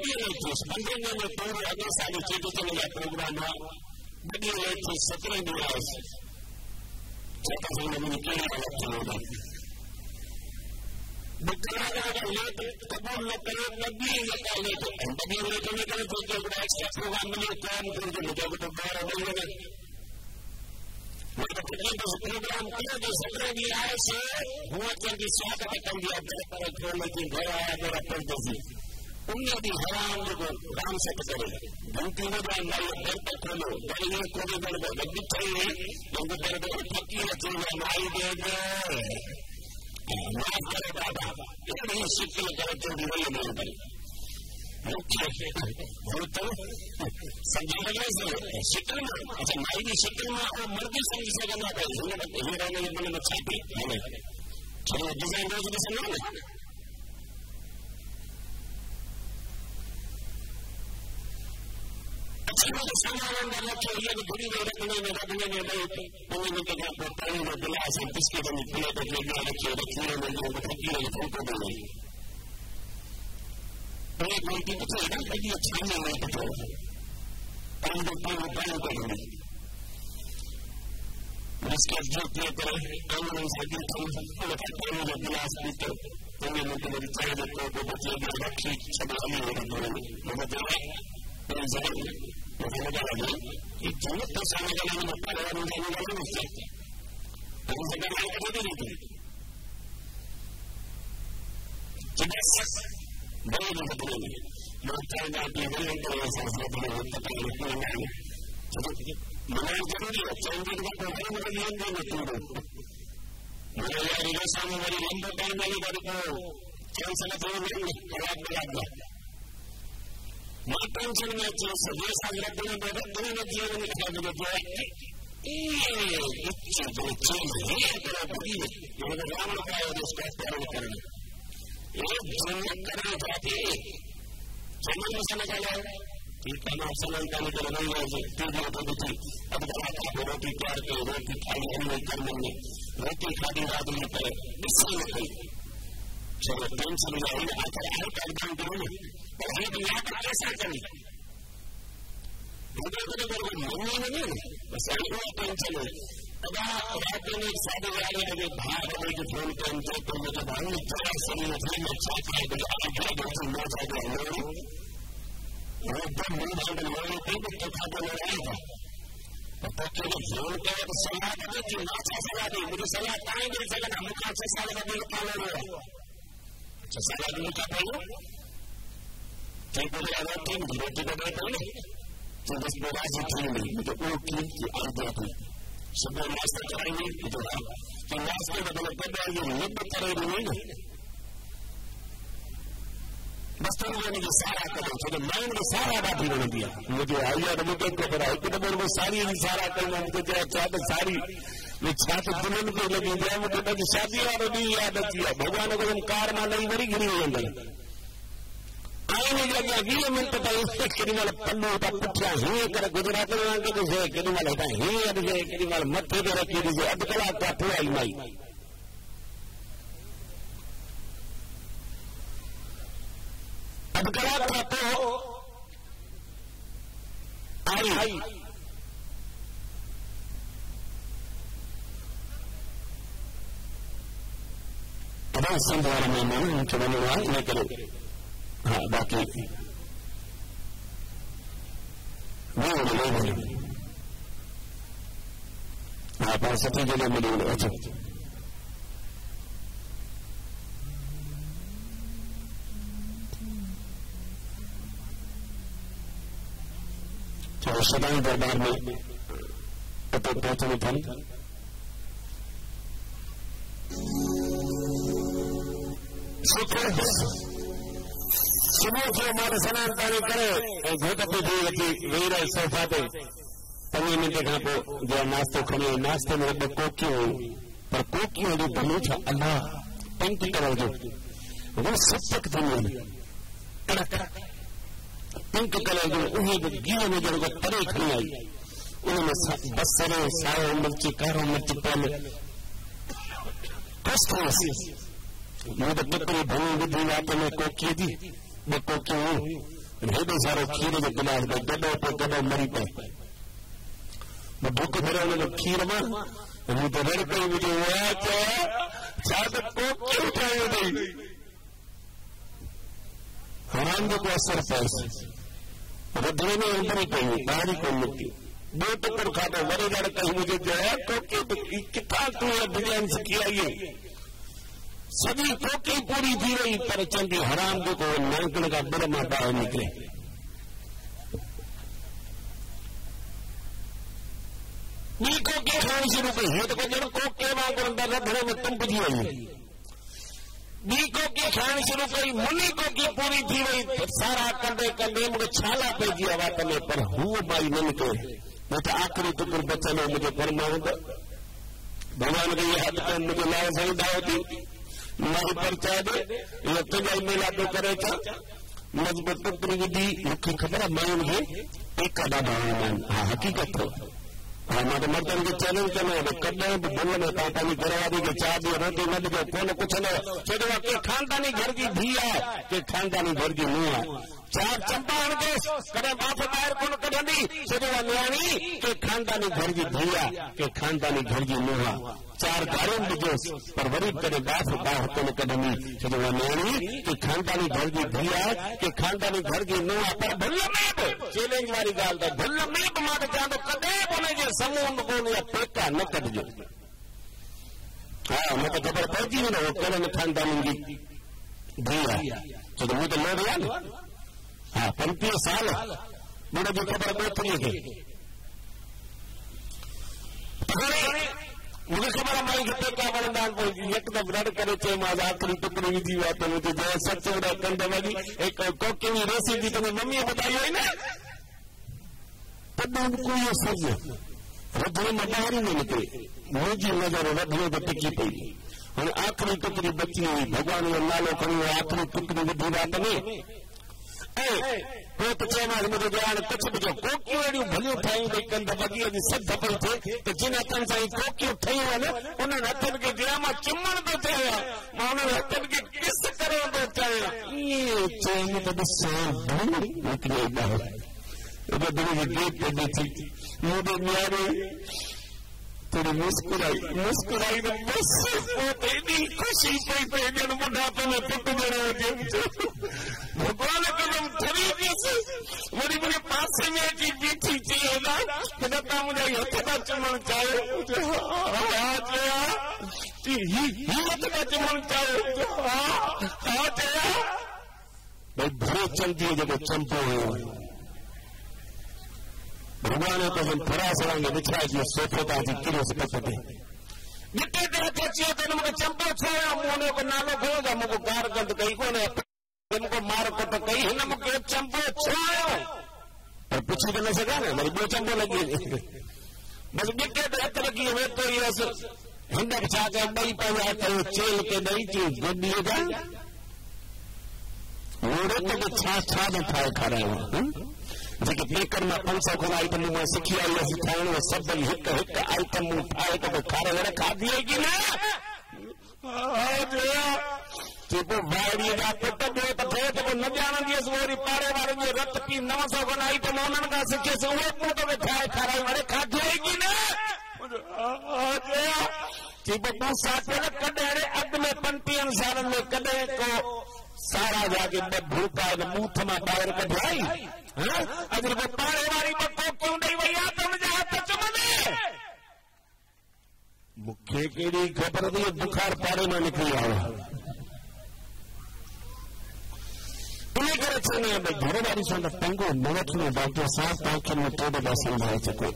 बड़ी लेटेस्ट 15 में पूरे अगले साल चेतो चलेगा प्रोग्राम बड़ी लेटेस्ट 17 दिवस चेतो से मैंने क्या किया कबूल न करे नबी लगा ले तो नबी लेके नहीं करे तो क्या एक्स्ट्रा प्रोग्राम में काम कर दे मुझे तो बाहर नहीं लगे मैं तो प्रोग्राम किया जो 17 भी आए से हुआ जल्दी स्वागत कर दिया पर खोल लेकिन घर आया मेरा परदेसी उन्हें भी हराम को काम से करे घंटी में जाए मारो घर तक खोलो बड़े कोई बड़े गड्डी चाहिए लोगों पर पक्की रखी है माई दे दे माफ करे बाबा इतनी शिकल करे तो भी वही नहीं करे वो तो समझा लगे से शिकल में अच्छा माई की शिकल में और मर्दी समझ से करना चाहिए ये रहने के लिए अच्छा भी नहीं चलो डिजाइन रोज भी समझो ना अच्छा मुझे सामान डालना चाहिए कि थोड़ी देर रखने में उन्हें के यहाँ पर पानी में गिलास है बिस्किट में प्लेट में लगा रखिए रखिए में जो रखिए ये फोटो दे रही एक मिनट की तो ना कभी अच्छा नहीं पता पानी को देंगे इसके जो प्ले करे आंगन से भी पानी में गिलास पीते उन्हें मुझे मेरी चाहिए तो बच्चे भी रखी छबाली हो रही है मुझे लगा कि जन्नत तो सामने जाने में परिवार में जाने वाले नहीं सकते हम जगह नहीं कभी नहीं थी तो बस बड़े लोग बोलेंगे लोग चाहेंगे कि वही तो ऐसा होता है पता नहीं नहीं तो मनाना जरूरी है चाहेंगे कि कोई मतलब ये नहीं होती मुझे यार ये सामने वाली लंबा टाइम वाली गाड़ी को चांस ना थोड़ा नहीं खराब लगा टेंशन में जैसे ये सब रखने में रखने जीवन का जो है ये जो चीज है तो बड़ी ये राम का है उसका पालन करना ये जन्नत करने जाते जन्नत में समझ आया कि तमाम समय का निकल नहीं है टीवी तो बुद्धि अब आप रोटी प्यार के रोटी खाई हमने कर्म में रोटी खाती रात में पर इससे नहीं चलो टेंशन में आकर आए कार्यक्रम करो और ये दुनिया पर कैसा चले मुझे नहीं बस यही टेंशन है अब रात में एक शादी वाले लगे भाग रहे कि फोन करते तो मुझे भाई जरा सही है मैं चाहता हूँ कि आप घर घर से मैं चाहता हूँ वो जब मुझे भाग रहे थे तो खाता में आया था तो केवल फोन करे तो सलाह देते कि अच्छा सलाह दी मुझे सलाह ताई मेरी जगह ना मुझे अच्छा सलाह का बिल पालन हुआ अच्छा सलाह दी मुझे पालन ठीक है अगर तीन रोटी का बैठ है तो बस मेरा जी थी नहीं मुझे वो टीम की आदत थी सुबह नाश्ता करेंगे तो कि नाश्ते का मतलब कब आएंगे लिप करेंगे नहीं बस तो मैंने जो सारा करो तो माइंड में सारा बात ही बना दिया मुझे आइया तो मुझे को पता एक नंबर में सारी सारा करना मुझे क्या चाहते सारी ये छात्र दुल्हन को लगी गया मुझे शादी वालों भी आदत किया भगवान को हम कार में नहीं बड़ी गिरी हुई अंदर आने लगे 20 मिनट तक केॾीमहिल पन्नो था पुठियां हीअं करे गुजरात में वञी ॾिसे केॾीमहिल हेठां हीअं ॾिसे केॾीमहिल मथे ते रखी ॾिसे अधु कलाक खां पोइ आई माई अधु कलाक खां पोइ आई असां सिंध वारा महिमान मूंखे वञिणो आहे इन करे हाँ बाकी नहीं आप सभी जगह मिले अच्छा तो सदाई दरबार में पहुंचने थे सुबह से हमारे सनान पानी करे घोट पे थी रखी वेही रहे सोफा ते 5 मिनट खां पोइ जो नाश्तो खणी नाश्ते में 2 कोकियूं हुयूं पर कोकियूं जो बनो छा अलाह पिंक कलर जो वो सतक थींदियूं आहिनि कड़क पिंक कलर जो उहे बि गिह में जो तरे खणी आई उनमें बसर साओ मिर्च कारो मिर्च पियल मुझे टुकड़ी भनी विधी रात में कोकीअ जी 2 कोकियूं हेॾो सारो खीर जो गिलास भई गॾो पोइ गॾो मरी पए बुख भरियो हुन खीर मां मूं त रड़ कई मुंहिंजो छा त कोकियूं ठाहियूं अथई हराम जो को असर पएसि रधिणे में उंदरी पई ॿाहिरि कोन निकिती ॿियो टुकुर खाधो वरी रड़ कई मुंहिंजो कोकियूं किथां तूं डिजाइन सिखी आई सॼी कोकी पूरी थी वई पर चवंदी हराम जेको नानकण खां ॿिर मां ॿाहिरि निकिरे ॿी कोकी खाइण शुरू कई हीअ त को ॼण कोके वांगुरु अंदरि रधिणे में टुंबजी वई ॿी कोकी खाइण शुरू कई मुनी कोकी पूरी थी वई सारा कंदे कंदे मूंखे छाला पइजी विया वात में पर हूअ माई न निकिरे न त आख़िरी टुकुर बचियलु मुंहिंजो परमानंद भॻवान खे इहा हद कनि मुंहिंजो लाइ साईं दावती माई परचा ॾे इहो तुंहिंजा ई मेलापो करे छा मज़बूत टुकड़ी विधी मूंखे ख़बर आहे मायुनि खे पेका ॾाढा हूंदा आहिनि हा हक़ीक़त हा मां त मर्दनि खे चैलेंज कंदो आहियां कॾहिं बि भुल में तव्हां पंहिंजी घरवारी खे 4 ॾींहं रोटी न ॾिजो कोन पुछंदो छो जो के खानदानी घर जी धीउ आहे के खानदानी घर जी नुंहुं आहे 4 चंपा हणंदुसि कॾहिं बाफ़ ॿाहिरि कोन कढंदी छो जो नियाणी के खानदानी घर जी धीउ आहे के खानदानी घर जी नुंहुं आहे 4 गारियूं ॾिजोसि पर वरी कॾहिं बाफ़ ॿाहिरि कोन कढंदी छो जो नियाणी के खानदानी घर जी धीउ आहे के खानदानी घर जी नुंहुं आहे पर भुल में बि चैलेंज वारी ॻाल्हि त भुल में बि मां त चवां थो कॾहिं बि हुनजे समूह कोन या पेका न कढिजो हा न त ख़बर पइजी वेंदो कहिड़े खानदानी जी धीउ आहे छो त मूं त लोड़ आहे न हा 35 साल मुंड जी ख़बर ॿोतरीअ खे मूंखे ख़बर आहे माई खे पेका वणंदा आहिनि पोइ यकदमि रड़ करे चयोमांसि आख़िरी टुकड़ी विझी वियो आहे त मुंहिंजी जो सच कंद वॼी कोकियुनि जी रेसिपी तुंहिंजी मम्मीअ ॿुधाई हुई न तॾहिं बि कोई असर न रधिणे मां ॿाहिरि न निकिरे मुंहिंजी नज़र रधिणे ते टिकी पई हाणे आख़िरी टुकड़ी बची हुई भॻवान जो नालो खणी आख़िरी टुकड़ी विधी रात में पोइ त चयोमांसि मुंहिंजो ॼाण कुझु बि जो कोकियूं अहिड़ियूं भलियूं ठाहियूं भई कंद वॻीअ जी सद पई थिए त जिन हथनि सां कोकियूं ठहियूं आहिनि उन्हनि हथनि खे ॼणा मां चुमण थो चाहियां मां उन्हनि हथनि खे किस करण थो चाहियां ईअं चयनि त ॾिसां निकिरी ॿाहिरि रधिणे जे गेट ते ॾिठी मुंहिंजे न्याणे थोड़ी मुस्कुराई त बस पोइ त एॾी ख़ुशी पई त ॼण बुढापे में पुट ॼणो हुजे भॻवान कदम थरी वियुसि वरी मुंहिंजे पासे में अची बीठी चई न तव्हां मुंहिंजा हथ था चुमण चाहियो हा चया हथ था चुमण चाहियो हा चया भई भरे चंदीअ जेको चंपो हुयो भॻवान त फरास वांगुरु विछाइजी सोफ़े तां अची किरियोसि पट ते गिटे ते हथ अची वियो त मूंखे चंपो छो मूं हुनजो नालो खयो त मूंखे गार गंद कई कोन मूंखे मार कुट कई हिन मूंखे चंपो छो आयो पर पुछी त न सघां न वरी ॿियो चंपो लॻी वञे बसि गिटे ते हथ लॻी वेठो ई हुयसि हिन छा कयो ॿई पंहिंजा हथ चेल के ॾेई चयूं गॾीअ जा ओड़े त छा न ठाहे खारायो जेके पेकर में 500 खन आइटम मां सिखी आई हुअसि ठाहिण सभई हिकु आइटम ठाहे करे खाराए खाधी की न पोइ भाड़ीअ जा पुट ॿियो त थिए त पोइ न ॼाणंदी हुअसि वरी पाड़े वारनि जो रत पी 900 खन आइटम उन्हनि खां सिखियसि उहे पोइ तोखे ठाहे खाराई हाणे खाधी की न तूं साथियल कॾहिं अॻु में 35 सालनि में कॾहिं को सारा जाके ॿ भूका बूथ मां ॿाहिरि कढियाई अॼु रुॻो पाड़े वारी ॿ कोकियूं ॾेई वई आहे त हुनजा हथ चुमंदे मूंखे कहिड़ी ख़बर थी बुखार पाड़े मां निकिरी आयो इन करे चवंदा आहिनि भई घर वारी सां त पंगो न वठिणो डॉक्टर साहिब तव्हांखे मूं 3 दफ़ा सम्झाए चुको